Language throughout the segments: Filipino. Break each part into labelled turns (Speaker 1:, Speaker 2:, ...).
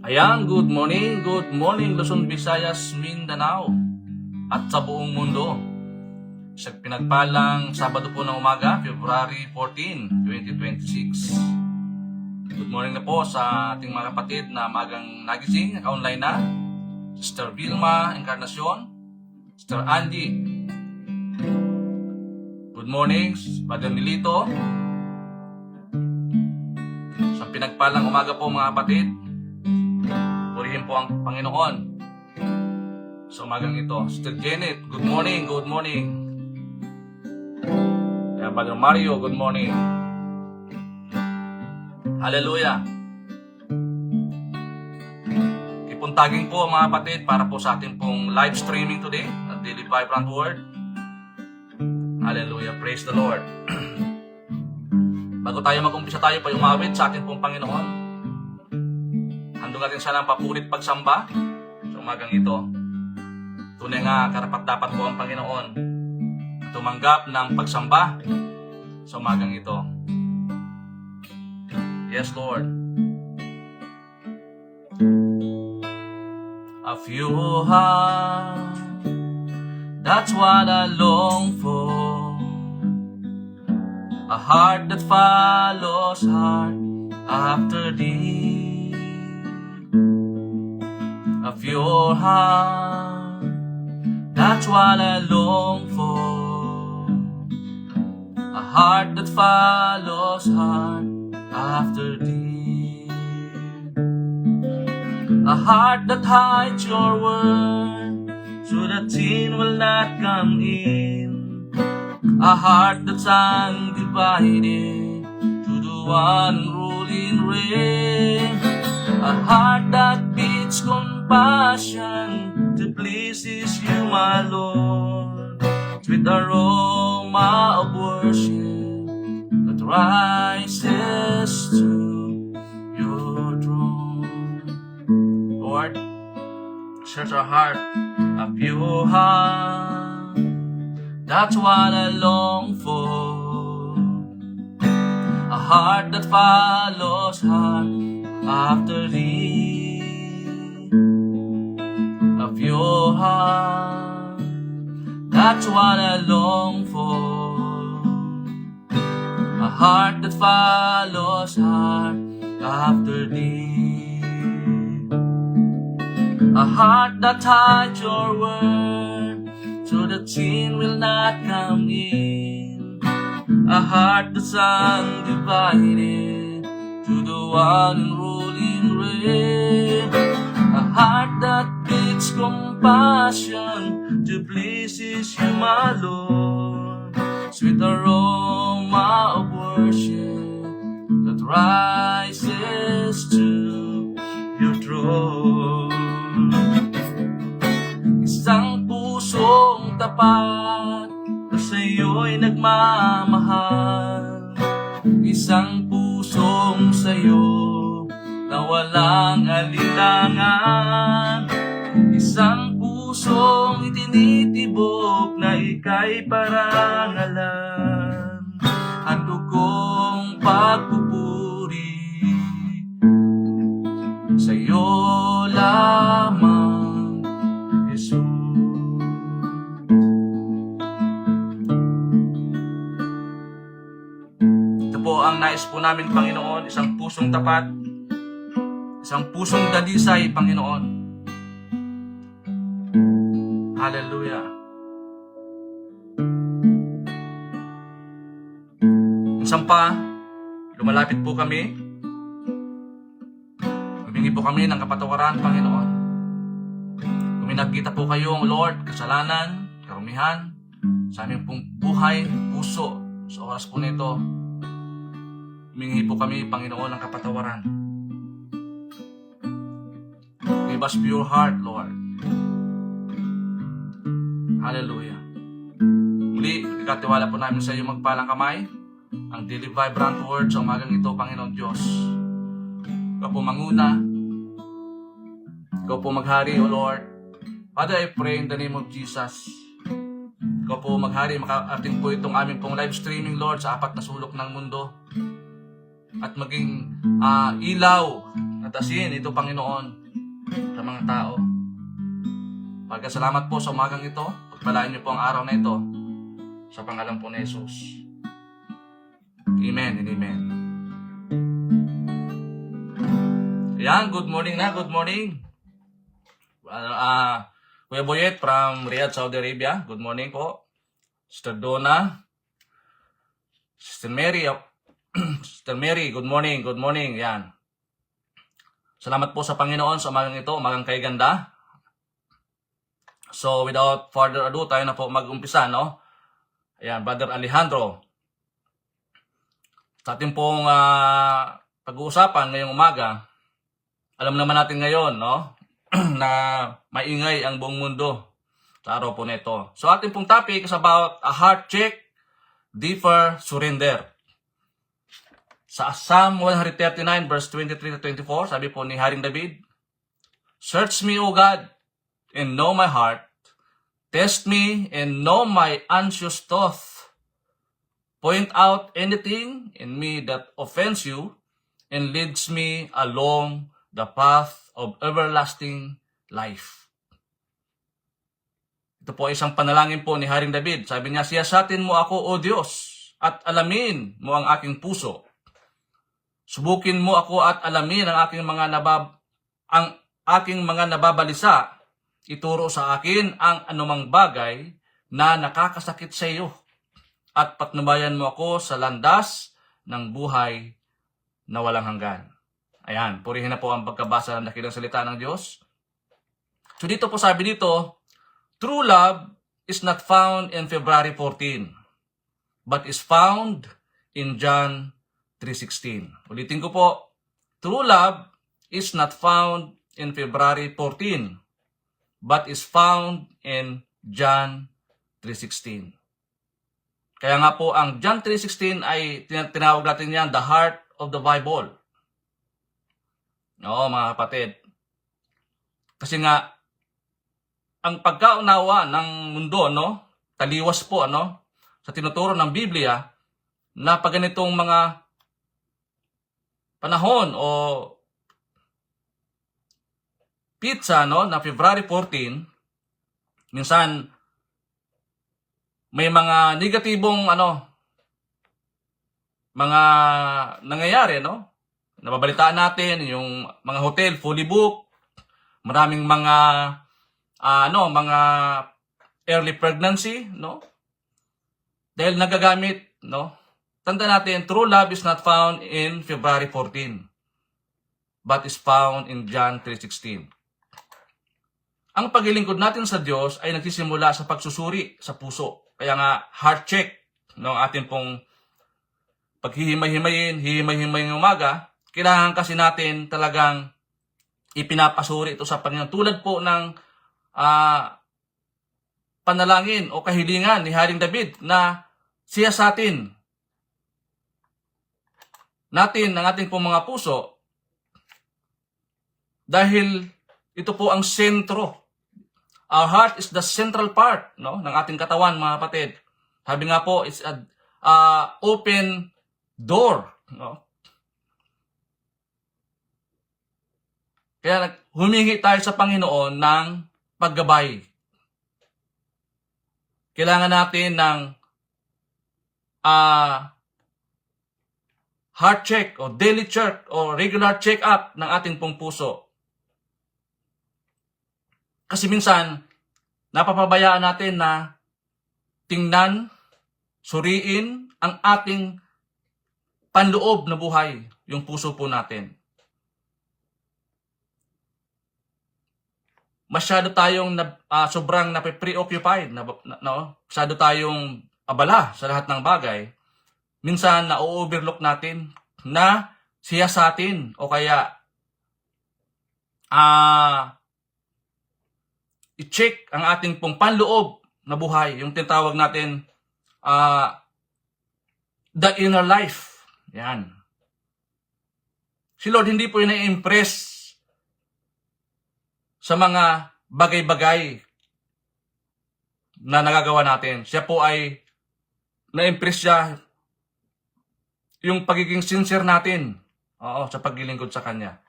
Speaker 1: Ayan, good morning Luzon, Visayas, Mindanao at sa buong mundo. Sa pinagpalang Sabado po ng umaga, February 14, 2026. Good morning na po sa ating mga kapatid na magang nagising, naka-online na. Sister Vilma Encarnacion, Sister Andy. Good morning, Brother Milito. Sa pinagpalang umaga po mga kapatid, purihin po ang Panginoon. Sa umagang ito, Sister Janet, good morning. Kaya Brother Mario, good morning. Hallelujah. Ipuntagin po mga kapatid para po sa ating pong live streaming today at Daily Vibrant Word. Hallelujah, praise the Lord. Bago tayo mag-umpisa, tayo pa umawit sa ating pong Panginoon. Handog natin sana ang papurit pagsamba sa umagang ito. Tunay nga karapat-dapat po ang Panginoon tumanggap ng pagsamba sa umagang ito. Yes, Lord. A few hearts, that's what I long for. A heart that follows hard after thee. A pure heart, that's what I long for. A heart that follows hard after thee. A heart that hides your word, so that sin will not come in. A heart that's undivided to the one ruling reign. A heart that beats compassion to pleases you, my Lord. Sweet aroma of worship that rises to your throne. Lord, search our heart, a pure heart, that's what I long for. A heart that follows hard after thee. A pure heart, that's what I long for. A heart that follows hard after thee. A heart that hides your word, so that sin will not come in. A heart that's undivided to the one ruling reign. A heart that beats compassion to pleases you, my Lord. Sweet aroma of worship that rises to your throne. Isang pusong tapat na sa'yo'y nagmamahal. Isang pusong sa'yo na walang alinlangan. Isang pusong itinitibok na ika'y parangalan. Handog kong pagpupuri sa'yo lamang, Jesus. Ito po ang nais po namin, Panginoon, isang pusong tapat, isang pusong dalisay, Panginoon. Hallelujah. Minsan pa, lumalapit po kami, humingi po kami ng kapatawaran, Panginoon. Kung nakita po kayo, Lord, kasalanan, karumihan, sa aming pong buhay, puso, sa oras po nito, humingi po kami, Panginoon, ng kapatawaran. Give us pure heart, Lord. Hallelujah. Muli, ikatiwala po namin sa iyo magpalang kamay, ang Daily Vibrant Word sa umagang ito, Panginoon Diyos. Ikaw po manguna, ikaw po maghari, O Lord. Father, I pray in the name of Jesus. Ikaw po maghari, makaating po itong aming pong live streaming, Lord, sa 4 na sulok ng mundo. At maging ilaw at asin ito, Panginoon, sa mga tao. Pagkasalamat po sa umagang ito. Pagpalaan niyo po ang araw na ito sa pangalan po ni Jesus. Amen and amen. Yan, good morning na, good morning. Kuya Boyet from Riyadh, Saudi Arabia. Good morning po. Sister Donna. Sister Mary. Sister Mary, good morning, good morning. Yan. Salamat po sa Panginoon sa umagang ito, umagang kay ganda. So, without further ado, tayo na po mag-umpisa, no? Ayan, Brother Alejandro. Sa ating pong pag-uusapan ngayong umaga, alam naman natin ngayon, no? Na maingay ang buong mundo sa araw po nito. So, ating pong topic is about a heart check, deeper surrender. Sa Psalm 139 verse 23 to 24, sabi po ni Haring David, "Search me, O God, and know my heart. Test me and know my anxious thought. Point out anything in me that offends you and leads me along the path of everlasting life." Ito po isang panalangin po ni Haring David. Sabi niya, "Siyasatin mo ako, O Diyos, at alamin mo ang aking puso. Subukin mo ako at alamin ang aking mga nababalisa. Ituro sa akin ang anumang bagay na nakakasakit sa iyo. At patnubayan mo ako sa landas ng buhay na walang hanggan." Ayan, purihin na po ang pagkabasa ng dakilang salita ng Diyos. So dito po sabi dito, true love is not found in February 14, but is found in John 3:16. Ulitin ko po, true love is not found in February 14, but is found in John 3:16. Kaya nga po, ang John 3:16 ay tinawag natin yan, the heart of the Bible. Oo, mga kapatid. Kasi nga, ang pagkaunawa ng mundo, no, taliwas po, ano, sa tinuturo ng Biblia, na pag ganitong mga panahon o pizza, no, na February 14, minsan may mga negatibong mga nangyayari, no? Nababalitaan natin yung mga hotel fully booked, maraming mga mga early pregnancy, no? Dahil nagagamit, no? Tanda natin, true love is not found in February 14, but is found in John 3:16. Ang paglilingkod natin sa Diyos ay nagsisimula sa pagsusuri sa puso. Kaya nga, heart check, no, atin pong paghihimay-himayin ng umaga, kailangan kasi natin talagang ipinapasuri ito sa Panginoon. Tulad po ng panalangin o kahilingan ni Haring David na siyasatin natin ang ating pong mga puso dahil ito po ang sentro. Our heart is the central part, no, ng ating katawan, mga kapatid. Sabi nga po, it's a open door, no? Kaya humingi tayo sa Panginoon ng paggabay. Kailangan natin ng heart check o daily check o regular check-up ng ating pong puso. Kasi minsan, napapabayaan natin na tingnan, suriin ang ating panloob na buhay, yung puso po natin. Masyado tayong sobrang preoccupied, masyado tayong abala sa lahat ng bagay. Minsan na-overlook natin na siyasatin o kaya i-check ang ating pong panloob na buhay, yung tinatawag natin the inner life. Yan. Si Lord hindi po na-impress sa mga bagay-bagay na nagagawa natin. Siya po ay na-impress siya yung pagiging sincere natin, sa paglilingkod sa Kanya.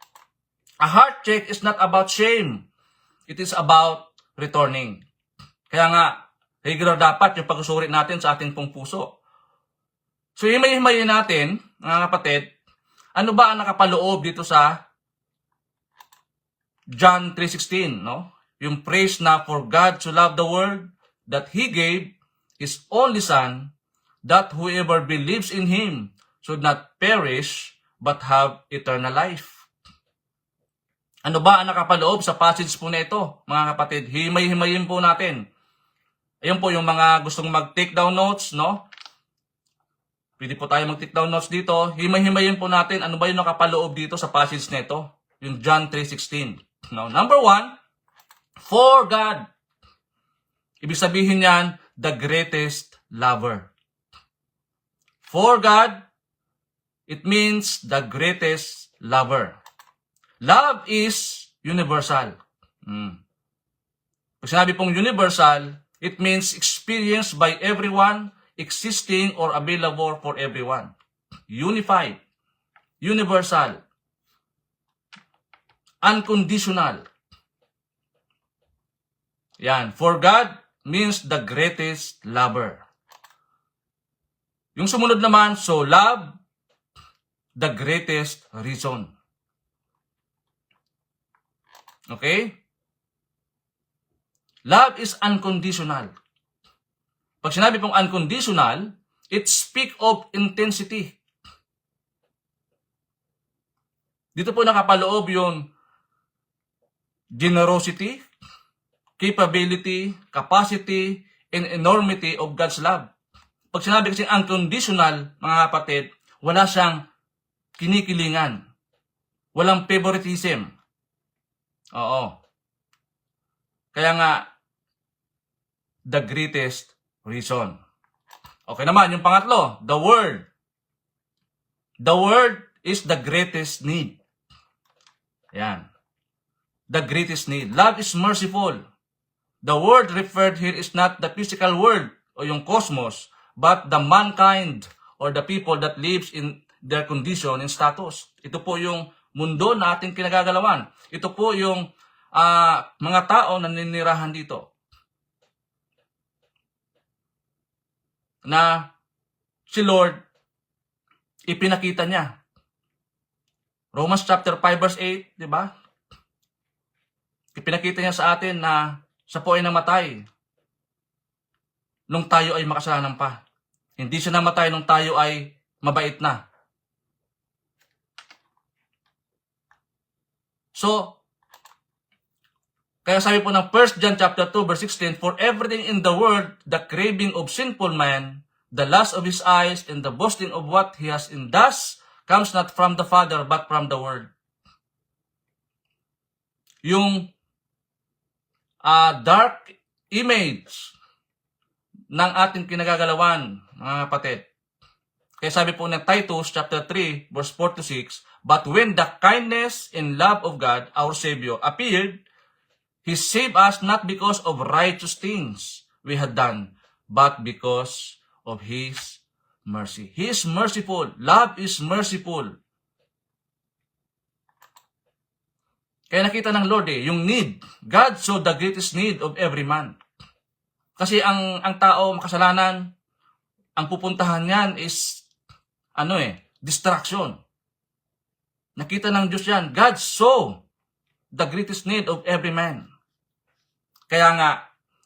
Speaker 1: A heart check is not about shame. It is about returning. Kaya nga, regular dapat yung pagsusuri natin sa ating pong puso. So, himay-himayin natin, mga kapatid, ano ba ang nakapaloob dito sa John 3:16, no? Yung praise na for God to love the world that He gave His only Son, that whoever believes in Him should not perish but have eternal life. Ano ba ang nakapaloob sa passage po na ito, mga kapatid? Himay-himayin po natin. Ayun po yung mga gustong mag-take down notes, no? Pwede po tayo mag-take down notes dito. Himay-himayin po natin ano ba yung nakapaloob dito sa passage na ito. Yung John 3:16. No? Number 1, for God. Ibig sabihin yan, the greatest lover. For God, it means the greatest lover. Love is universal. Pag sinabi pong universal, it means experienced by everyone, existing or available for everyone. Unified. Universal. Unconditional. Yan. For God means the greatest lover. Yung sumunod naman, so love, the greatest reason. Okay? Love is unconditional. Pag sinabi pong unconditional, it speaks of intensity. Dito po nakapaloob yung generosity, capability, capacity, and enormity of God's love. Pag sinabi kasi unconditional, mga kapatid, wala siyang kinikilingan. Walang favoritism. Oo. Kaya nga, the greatest reason. Okay naman, yung pangatlo, the word. The word is the greatest need. Ayan. The greatest need. Love is merciful. The word referred here is not the physical world o yung cosmos, but the mankind or the people that lives in their condition and status. Ito po yung mundo na ating kinagagalawan. Ito po yung mga tao na ninirahan dito. Na si Lord, ipinakita niya. Romans chapter 5 verse 8, di ba? Ipinakita niya sa atin na siya po ay namatay nung tayo ay makasalanan pa. Hindi siya namatay nung tayo ay mabait na. So, kaya sabi po ng 1 John chapter 2 verse 16, for everything in the world, the craving of sinful man, the lust of his eyes, and the boasting of what he has in thus comes not from the Father, but from the world. Yung dark image ng ating kinagagalawan, mga kapatid. Kaya sabi po ng Titus chapter 3 verse 4 to 6, but when the kindness and love of God, our Savior, appeared, He saved us not because of righteous things we had done, but because of His mercy. He is merciful. Love is merciful. Kaya nakita ng Lord yung need. God saw the greatest need of every man. Kasi ang tao makasalanan, ang pupuntahan niyan is distraction. Nakita ng Diyos yan. God saw the greatest need of every man. Kaya nga,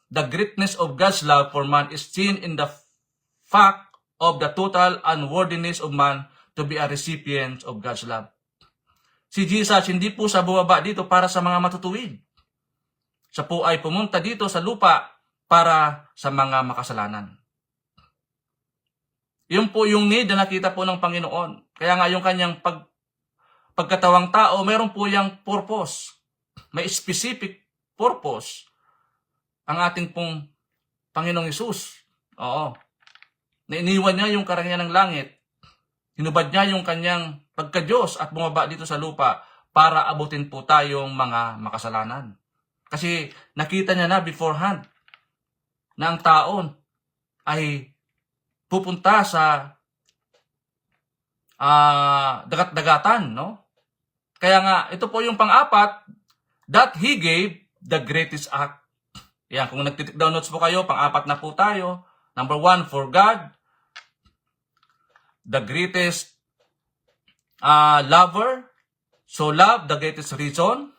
Speaker 1: the greatness of God's love for man is seen in the fact of the total unworthiness of man to be a recipient of God's love. Si Jesus, hindi po siya bumaba dito para sa mga matutuwid. Siya po ay pumunta dito sa lupa para sa mga makasalanan. Yun po yung need na nakita po ng Panginoon. Kaya nga yung kanyang pagkatawang tao, meron po yung purpose. May specific purpose ang ating pong Panginoong Hesus. Oo. Nainiwan niya yung karangyaan ng langit. Hinubad niya yung kanyang pagka-Diyos at bumaba dito sa lupa para abutin po tayong mga makasalanan. Kasi nakita niya na beforehand na ang taon ay pupunta sa dagat-dagatan, no? Kaya nga, ito po yung pang-apat, that He gave the greatest act. Yan, kung nagtitik down notes po kayo, pang-apat na po tayo. Number 1, for God, the greatest lover. So love, the greatest reason.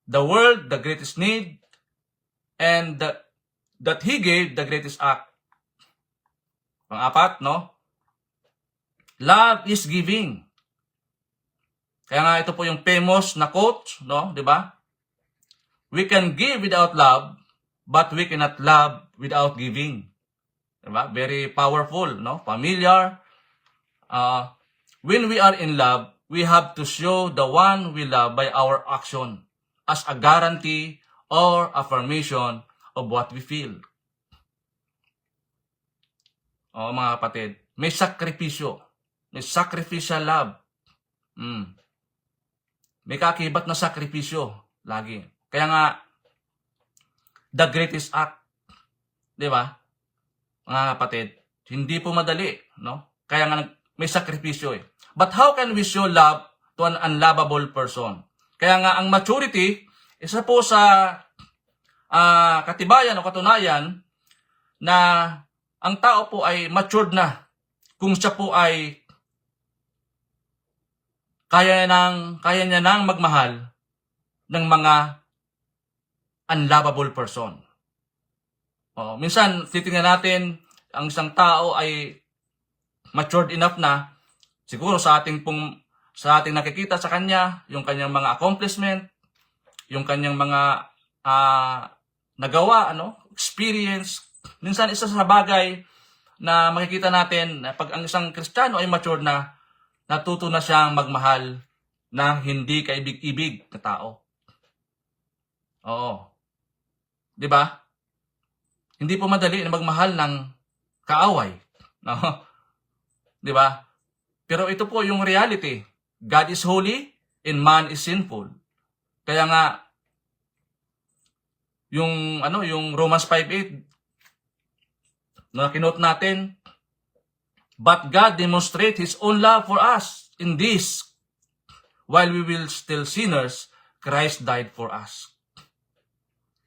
Speaker 1: The world, the greatest need. And that He gave the greatest act. Pang-apat, no? Love is giving. Kaya nga ito po yung famous na quote, no? 'Di ba? We can give without love, but we cannot love without giving. 'Di ba? Very powerful, no? Familiar. When we are in love, we have to show the one we love by our action as a guarantee or affirmation of what we feel. Mga kapatid, may sakripisyo. May sacrificial love. May kakibat na sakripisyo lagi. Kaya nga, the greatest act. Di ba? Mga kapatid, hindi po madali. No? Kaya nga, may sakripisyo eh. But how can we show love to an unlovable person? Kaya nga, ang maturity, isa po sa katibayan o katunayan na ang tao po ay matured na kung siya po ay kaya niya nang magmahal ng mga unlovable person. Minsan, titingnan natin, ang isang tao ay matured enough na, siguro sa ating nakikita sa kanya, yung kanyang mga accomplishment, yung kanyang mga nagawa, experience. Minsan, isa sa bagay na makikita natin, pag ang isang Kristiyano ay matured na, natuto na siyang magmahal ng hindi kaibig-ibig na tao. Oo. 'Di ba? Hindi po madali na magmahal ng kaaway, no? 'Di ba? Pero ito po yung reality. God is holy and man is sinful. Kaya nga yung Romans 5:8 na kinote natin, but God demonstrates His own love for us in this, while we will still sinners, Christ died for us.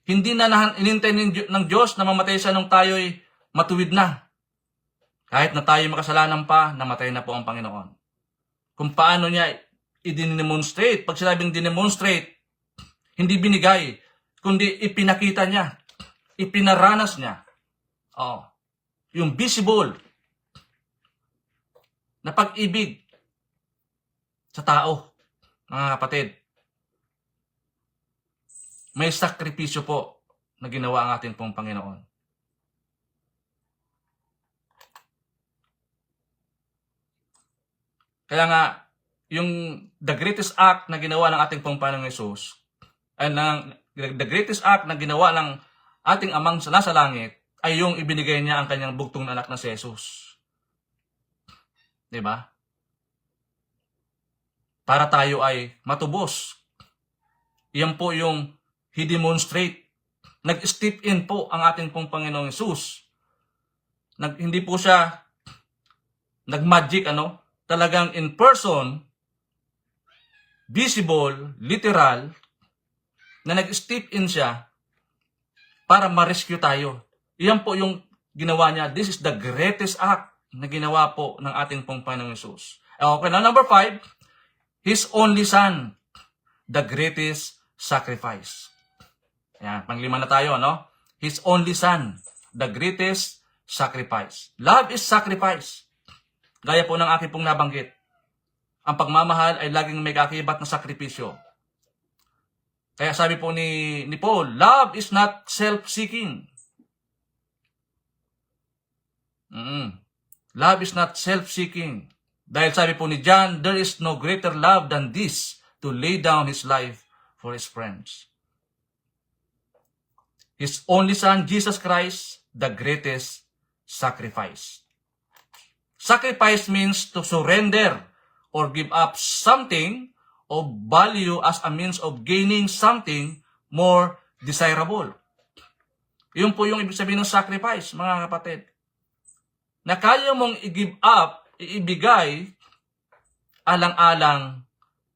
Speaker 1: Hindi na inintay ng Diyos na mamatay siya nung tayo'y matuwid na. Kahit na tayo makasalanan pa, namatay na po ang Panginoon. Kung paano niya i-demonstrate, pag sinabing demonstrate, hindi binigay, kundi ipinakita niya, ipinaranas niya. Yung visible na pag-ibig sa tao, mga kapatid. May sakripisyo po na ginawa ang ating pong Panginoon. Kaya nga, yung the greatest act na ginawa ng ating pong Panginoong Hesus, the greatest act na ginawa ng ating Amang nasa langit, ay yung ibinigay niya ang kanyang bugtong na anak na si Jesus. Diba? Para tayo ay matubos. Yan po yung He demonstrate. Nag-step in po ang ating pong Panginoong Hesus. Hindi po siya nag-magic, talagang in person, visible, literal, na nag-step in siya para ma-rescue tayo. Yan po yung ginawa niya. This is the greatest act na ginawa po ng ating pong Panginoong Hesus. Okay, now number 5, His only Son, the greatest sacrifice. Yan, pang-5 na tayo, His only Son, the greatest sacrifice. Love is sacrifice. Gaya po ng aking pong nabanggit. Ang pagmamahal ay laging may kakibat na sakripisyo. Kaya sabi po ni Paul, love is not self-seeking. Love is not self-seeking. Dahil sabi po ni John, there is no greater love than this, to lay down his life for his friends. His only Son, Jesus Christ, the greatest sacrifice. Sacrifice means to surrender or give up something of value as a means of gaining something more desirable. Yun po yung ibig sabihin ng sacrifice, mga kapatid. Na kaya mong i-give up, iibigay, alang-alang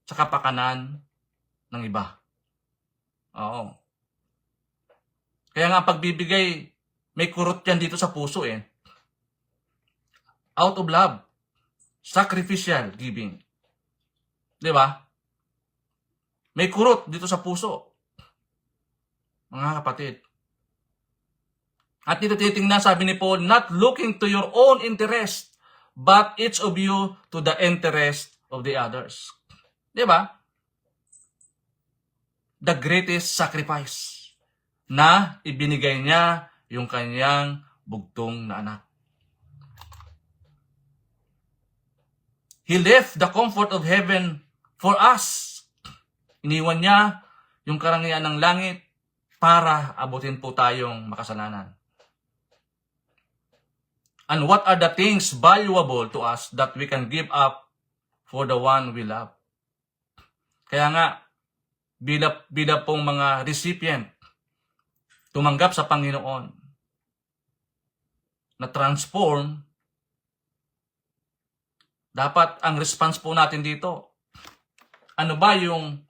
Speaker 1: sa kapakanan ng iba. Oo. Kaya nga pagbibigay, may kurot yan dito sa puso eh. Out of love. Sacrificial giving. Di ba? May kurot dito sa puso. Mga kapatid. At dito titingnan, sabi ni Paul, not looking to your own interest, but each of you to the interest of the others. Di ba? The greatest sacrifice na ibinigay niya yung kanyang bugtong na anak. He left the comfort of heaven for us. Iniwan niya yung karangyaan ng langit para abutin po tayong makasalanan. And what are the things valuable to us that we can give up for the one we love? Kaya nga, bila pong mga recipient, tumanggap sa Panginoon, na transform, dapat ang response po natin dito, ano ba yung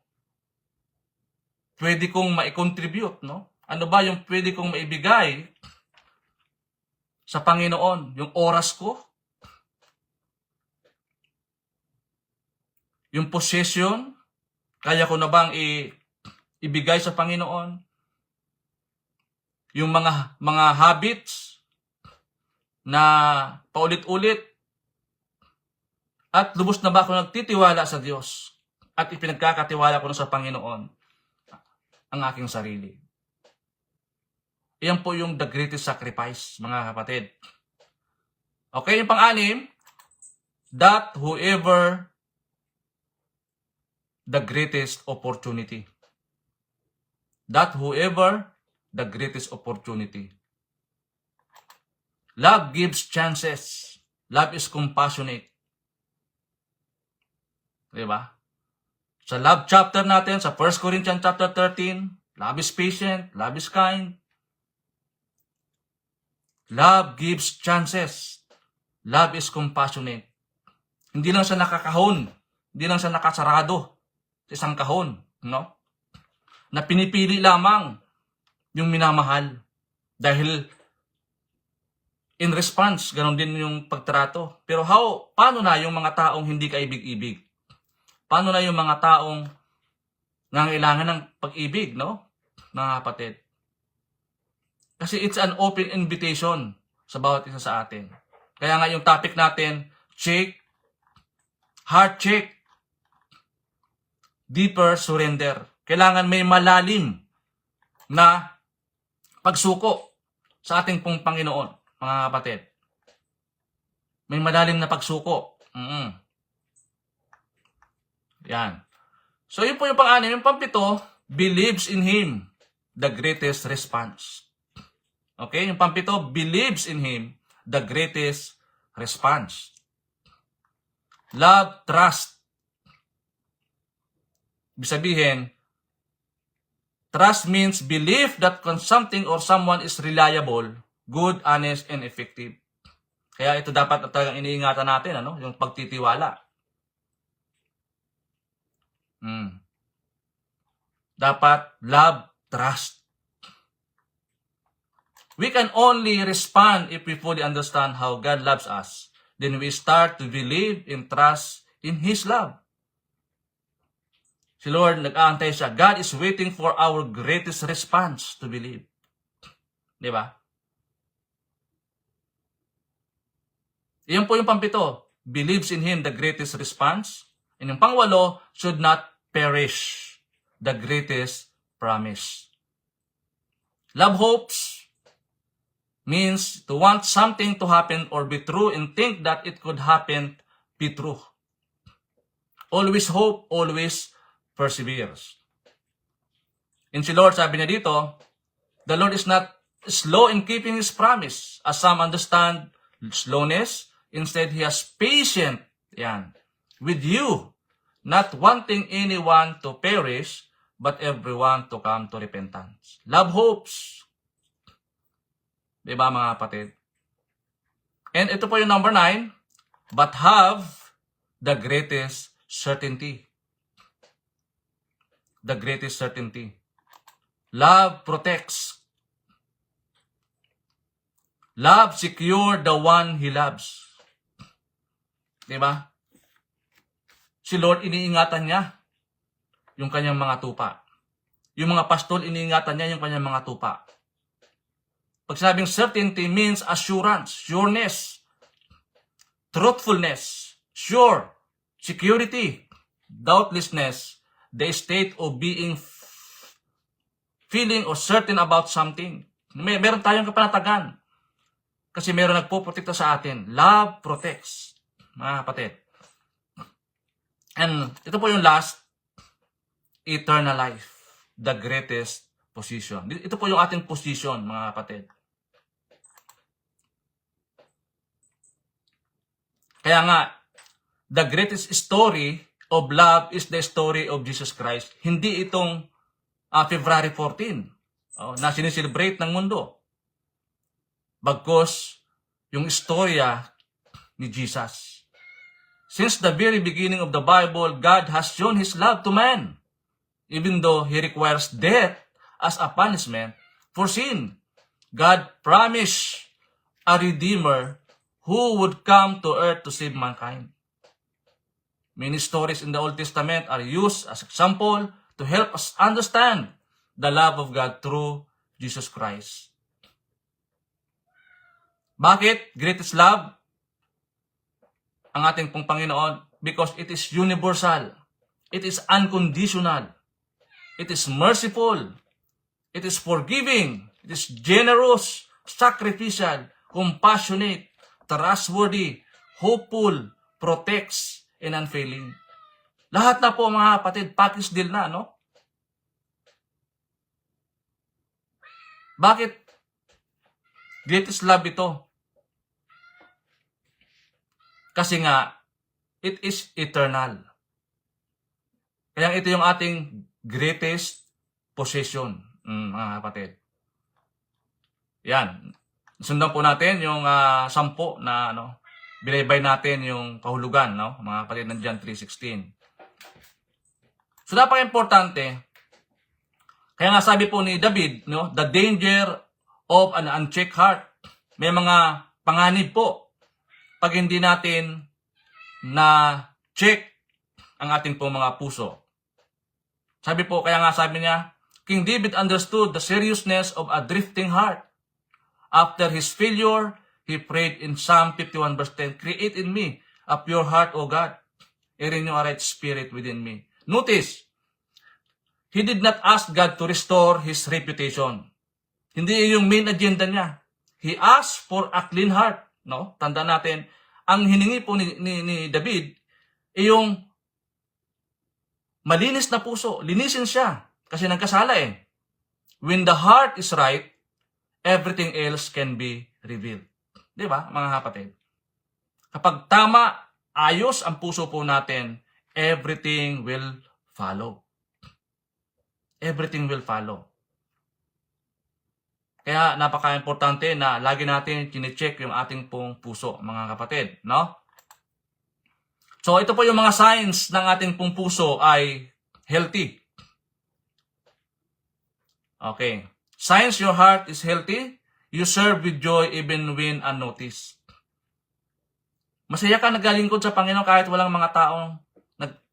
Speaker 1: pwede kong ma-contribute, no? Ano ba yung pwede kong maibigay sa Panginoon? Yung oras ko? Yung possession? Kaya ko na bang ibigay sa Panginoon? Yung mga habits na paulit-ulit, at lubos na ba ako nagtitiwala sa Diyos at ipinagkakatiwala ko na sa Panginoon ang aking sarili. Iyan po yung the greatest sacrifice, mga kapatid. Okay, yung pang-anim, that whoever the greatest opportunity. That whoever the greatest opportunity. Love gives chances. Love is compassionate. Diba? Sa love chapter natin, sa 1 Corinthians chapter 13, love is patient, love is kind. Love gives chances. Love is compassionate. Hindi lang siya nakakahon. Hindi lang siya nakasarado sa isang kahon. No? Na pinipili lamang yung minamahal. Dahil in response, ganun din yung pagtrato. Pero paano na yung mga taong hindi kaibig-ibig? Paano na yung mga taong nangailangan ng pag-ibig, no? Mga kapatid. Kasi it's an open invitation sa bawat isa sa atin. Kaya nga yung topic natin, heart check, deeper surrender. Kailangan may malalim na pagsuko sa ating pong Panginoon, mga kapatid. May malalim na pagsuko. Yan. So yun po yung pang-anim. Yung pang-pito, believes in Him, the greatest response. Okay? Yung pang-pito, believes in Him, the greatest response. Love, trust. Ibig sabihin, trust means belief that something or someone is reliable, good, honest, and effective. Kaya ito dapat talagang iniingatan natin, ano? Yung pagtitiwala. Dapat love, trust. We can only respond if we fully understand how God loves us. Then we start to believe and trust in His love. Si Lord, nag-aantay siya. God is waiting for our greatest response to believe. Di ba? Iyan po yung pang-pito. Believes in Him, the greatest response. And yung pang-walo, should not perish, the greatest promise. Love hopes means to want something to happen or be true and think that it could happen, be true. Always hope, always perseveres. And si Lord, sabi niya dito, the Lord is not slow in keeping His promise, as some understand slowness. Instead, He has patience with you, not wanting anyone to perish, but everyone to come to repentance. Love hopes. Diba mga kapatid? And ito po yung number 9, but have the greatest certainty. the greatest certainty. Love protects. Love secure the one he loves. Diba? Si Lord, iniingatan niya yung kanyang mga tupa. Yung mga pastol, iniingatan niya yung kanyang mga tupa. Pag sinabing certainty means assurance, sureness, truthfulness, sure, security, doubtlessness, the state of being feeling or certain about something. Meron tayong kapanatagan. Kasi meron nagpoprotekta sa atin. Love protects. Mga kapatid. And ito po yung last, eternal life. The greatest position. Ito po yung ating position, mga kapatid. Kaya nga, the greatest story of love is the story of Jesus Christ. Hindi itong February 14 na sineselebrate ng mundo. Bagkus, yung istorya ni Jesus. Since the very beginning of the Bible, God has shown His love to man, even though He requires death as a punishment for sin. God promised a Redeemer who would come to earth to save mankind. Many stories in the Old Testament are used as example to help us understand the love of God through Jesus Christ. Bakit greatest love ang ating pong Panginoon? Because it is universal. It is unconditional. It is merciful. It is forgiving. It is generous, sacrificial, compassionate, trustworthy, hopeful, protects, and unfailing. Lahat na po mga kapatid, package deal na, no? Bakit greatest love ito? Kasi nga, it is eternal. Kaya ito yung ating greatest possession, mga kapatid. Yan. Sundan po natin yung 10 na binaybay natin yung kahulugan, no? Mga kapatid ng John 3:16. So napaka-importante. Kaya nga sabi po ni David, no, the danger of an unchecked heart. May mga panganib po pag hindi natin na check ang ating pong mga puso. Sabi po, kaya nga sabi niya, King David understood the seriousness of a drifting heart. After his failure, he prayed in Psalm 51 verse 10, create in me a pure heart, O God, and renew a right spirit within me. Notice, he did not ask God to restore his reputation. Hindi yung main agenda niya. He asked for a clean heart. No? Tandaan natin, ang hiningi po ni David ay yung malinis na puso. Linisin siya kasi nagkasala eh. When the heart is right, everything else can be revealed. Di ba, mga kapatid? Kapag tama, ayos ang puso po natin, everything will follow. Everything will follow. Kaya napaka-importante na lagi natin chine-check yung ating pong puso, mga kapatid, no? So ito po yung mga signs ng ating pong puso ay healthy. Okay. Signs your heart is healthy, you serve with joy even when unnoticed. Masaya ka naglilingkod sa Panginoon kahit walang mga taong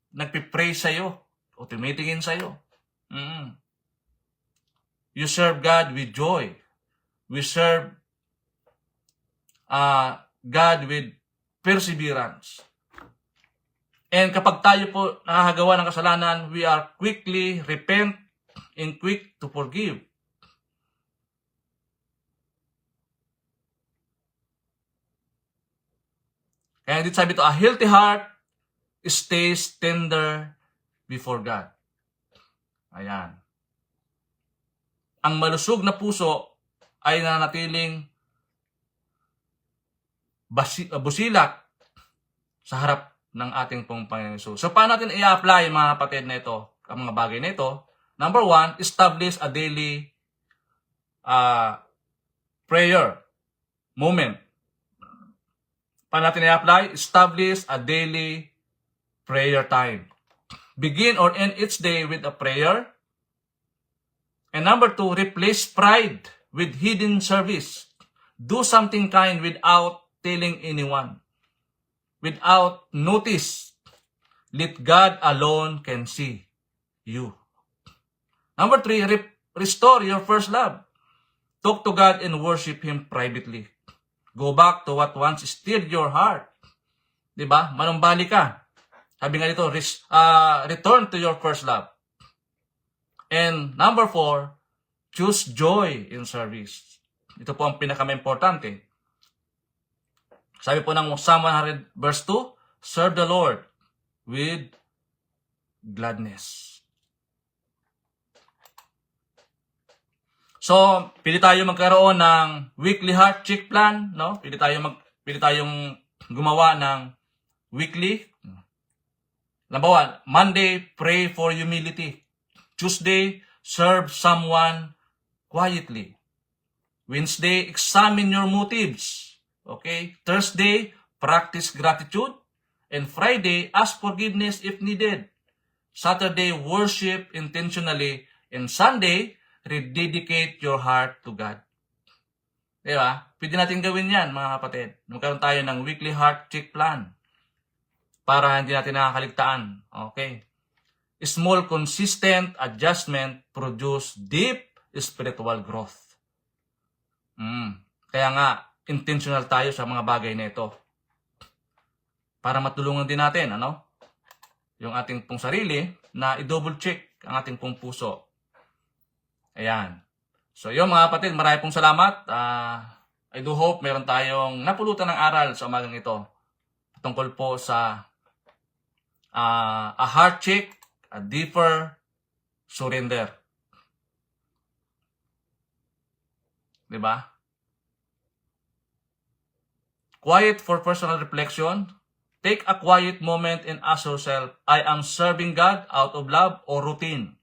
Speaker 1: nagpipray sa'yo o tumitingin sa'yo. You serve God with joy. We serve God with perseverance. And kapag tayo po nakakagawa ng kasalanan, we are quickly repent and quick to forgive. Kaya dito sabi ito, a healthy heart stays tender before God. Ayan. Ang malusog na puso ay nanatiling busilak sa harap ng ating pong Panginoon Jesus. So, paano natin i-apply mga kapatid na ito, ang mga bagay na ito? Number 1, establish a daily prayer moment. Paano natin i-apply? Establish a daily prayer time. Begin or end each day with a prayer. And number 2, replace pride with hidden service. Do something kind without telling anyone, without notice. Let God alone can see you. Number 3, restore your first love. Talk to God and worship Him privately. Go back to what once stirred your heart. Diba? Manumbalik ka. Sabi nga dito, return to your first love. And number 4, choose joy in service. Ito po ang pinaka-importante. Sabi po ng Psalm 100 verse 2, serve the Lord with gladness. So, pili tayo magkaroon ng weekly heart check plan, no? Pili tayong gumawa ng weekly. Number 1, Monday, pray for humility. Tuesday, serve someone quietly. Wednesday, examine your motives. Okay? Thursday, practice gratitude. And Friday, ask forgiveness if needed. Saturday, worship intentionally. And Sunday, rededicate your heart to God. Diba? Pwede natin gawin yan, mga kapatid. Magkaroon tayo ng weekly heart check plan para hindi natin nakakaligtaan. Okay? Small, consistent adjustment produce deep spiritual growth. Kaya nga, intentional tayo sa mga bagay na ito. Para matulungan din natin, yung ating pong sarili na i-double check ang ating pong puso. Ayan. So yun mga kapatid, marami pong salamat. I do hope meron tayong napulutan ng aral sa umagang ito. Tungkol po sa a heart check, a deeper surrender. Diba? Quiet for personal reflection. Take a quiet moment and ask yourself, I am serving God out of love or routine?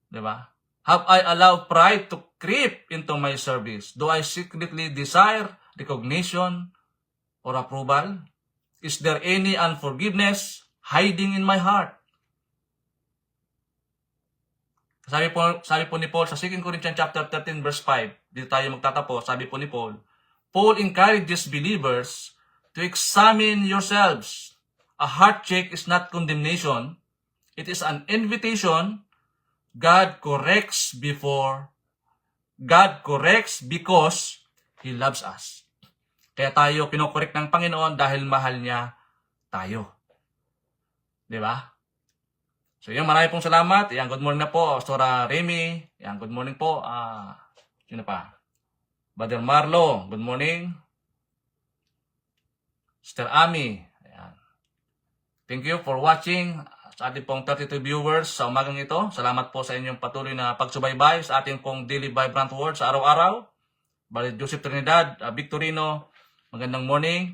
Speaker 1: Diba? Have I allowed pride to creep into my service? Do I secretly desire recognition or approval? Is there any unforgiveness hiding in my heart? Sabi po ni Paul sa 2 Corinthians chapter 13 verse 5, dito tayo magtatapos, sabi po ni Paul encourages believers to examine yourselves. A heart check is not condemnation. It is an invitation. God corrects because He loves us. Kaya tayo kinokorek ng Panginoon dahil mahal niya tayo. Diba? So yun, marami pong salamat. Yan, good morning na po, Sora Remy. Yan, good morning po. Sino pa? Brother Marlo, good morning. Sister Ami. Ayan. Thank you for watching. Sa ating pong 32 viewers sa umagang ito, salamat po sa inyong patuloy na pagsubaybay sa ating pong Daily Vibrant Word sa araw-araw. Brother Joseph Trinidad, Victorino, magandang morning.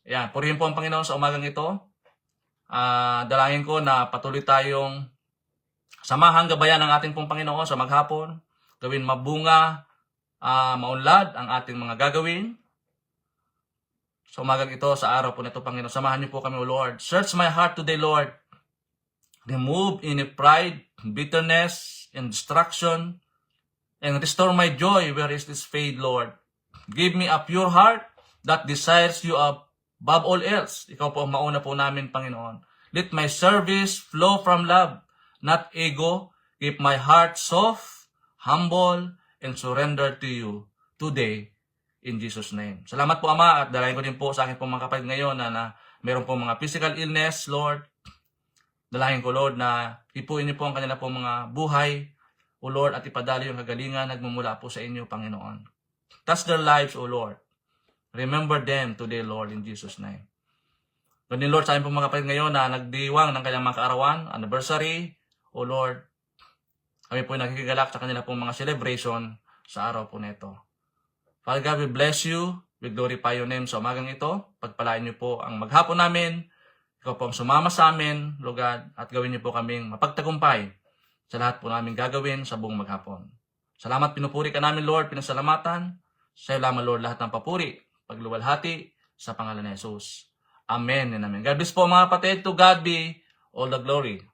Speaker 1: Ayan, purihin po ang Panginoon sa umagang ito. Dalangin ko na patuloy tayong samahan gabayan ng ating pong Panginoon sa maghapon. Gawin mabunga, maunlad ang ating mga gagawin. Sa umagang ito, sa araw po nito, Panginoon, samahan niyo po kami, O Lord. Search my heart today, Lord. Remove any pride, bitterness, and distraction, and restore my joy where is this fade, Lord. Give me a pure heart that desires you above all else. Ikaw po ang mauna po namin, Panginoon. Let my service flow from love, not ego. Keep my heart soft, humble, and surrender to you today in Jesus' name. Salamat po, Ama, at dalayan ko din po sa akin pong mga kapatid ngayon na meron po mga physical illness, Lord. Dalayan ko, Lord, na ipuin niyo po ang kanila po mga buhay, O Lord, at ipadali yung kagalingan nagmumula po sa inyo, Panginoon. Touch their lives, O Lord. Remember them today, Lord, in Jesus' name. Ganun, Lord, sa amin po mga kapatid ngayon na nagdiwang ng kanyang mga kaarawan, anniversary, O Lord, kami po nakikigalak sa kanila pong mga celebration sa araw po nito. Father God, we bless you. We glorify your name sa umagang ito. Pagpalain niyo po ang maghapon namin. Ikaw po ang sumama sa amin, Lord God, at gawin niyo po kaming mapagtagumpay sa lahat po namin gagawin sa buong maghapon. Salamat, pinupuri ka namin, Lord, pinasalamatan. Sa iyo lamang, Lord, lahat ng papuri, pagluwalhati sa pangalan ni Jesus. Amen and amen. God bless po mga kapatid. To God be all the glory